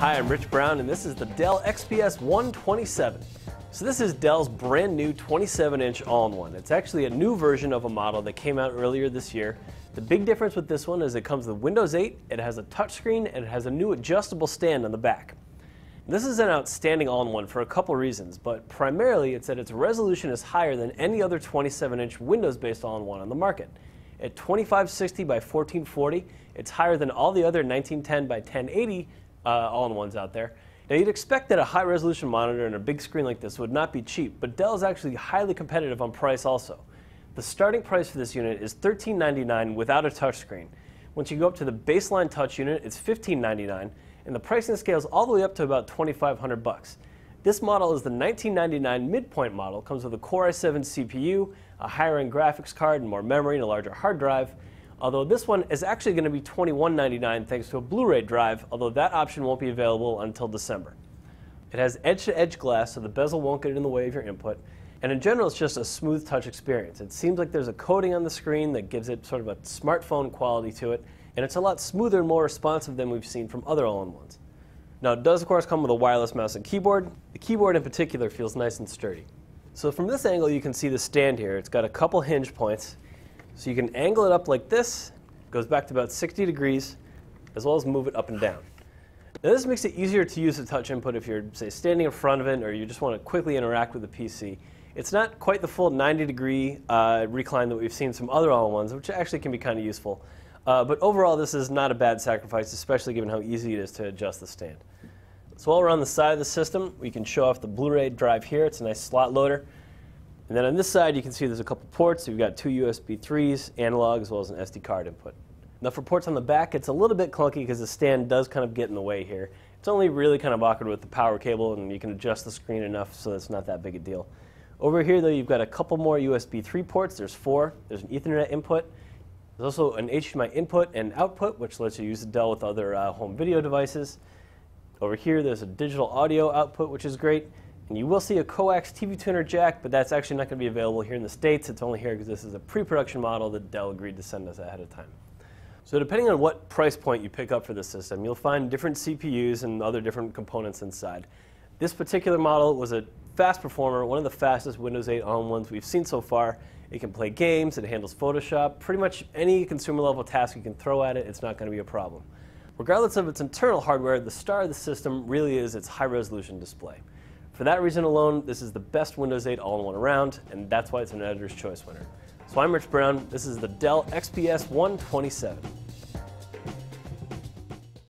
Hi, I'm Rich Brown, and this is the Dell XPS One 27. So this is Dell's brand new 27-inch all-in-one. It's actually a new version of a model that came out earlier this year. The big difference with this one is it comes with Windows 8, it has a touchscreen, and it has a new adjustable stand on the back. This is an outstanding all-in-one for a couple reasons, but primarily it's that its resolution is higher than any other 27-inch Windows-based all-in-one on the market. At 2560 by 1440, it's higher than all the other 1910 by 1080 all-in-ones out there. Now you'd expect that a high-resolution monitor and a big screen like this would not be cheap, but Dell is actually highly competitive on price also. The starting price for this unit is $1399 without a touchscreen. Once you go up to the baseline touch unit, it's $1599, and the pricing scales all the way up to about $2,500. This model is the $1999 midpoint model, comes with a Core i7 CPU, a higher-end graphics card, and more memory and a larger hard drive. Although this one is actually going to be $2199 thanks to a Blu-ray drive, although that option won't be available until December. It has edge-to-edge glass, so the bezel won't get in the way of your input, and in general it's just a smooth touch experience. It seems like there's a coating on the screen that gives it sort of a smartphone quality to it, and it's a lot smoother and more responsive than we've seen from other all-in-ones. Now it does of course come with a wireless mouse and keyboard. The keyboard in particular feels nice and sturdy. So from this angle you can see the stand here. It's got a couple hinge points. So you can angle it up like this, goes back to about 60 degrees, as well as move it up and down. Now this makes it easier to use the touch input if you're, say, standing in front of it or you just want to quickly interact with the PC. It's not quite the full 90-degree recline that we've seen from other all-in-ones, which actually can be kind of useful. But overall, this is not a bad sacrifice, especially given how easy it is to adjust the stand. So while we're on the side of the system, we can show off the Blu-ray drive here. It's a nice slot loader. And then on this side, you can see there's a couple ports. We've got two USB 3s, analog, as well as an SD card input. Now for ports on the back, it's a little bit clunky because the stand does kind of get in the way here. It's only really kind of awkward with the power cable, and you can adjust the screen enough so it's not that big a deal. Over here, though, you've got a couple more USB 3 ports. There's 4. There's an Ethernet input. There's also an HDMI input and output, which lets you use the Dell with other home video devices. Over here, there's a digital audio output, which is great. And you will see a coax TV tuner jack, but that's actually not going to be available here in the States. It's only here because this is a pre-production model that Dell agreed to send us ahead of time. So depending on what price point you pick up for this system, you'll find different CPUs and other different components inside. This particular model was a fast performer, one of the fastest Windows 8 all-in-ones we've seen so far. It can play games, it handles Photoshop, pretty much any consumer level task you can throw at it, it's not going to be a problem. Regardless of its internal hardware, the star of the system really is its high-resolution display. For that reason alone, this is the best Windows 8 all-in-one around, and that's why it's an Editor's Choice winner. So I'm Rich Brown. This is the Dell XPS One 27.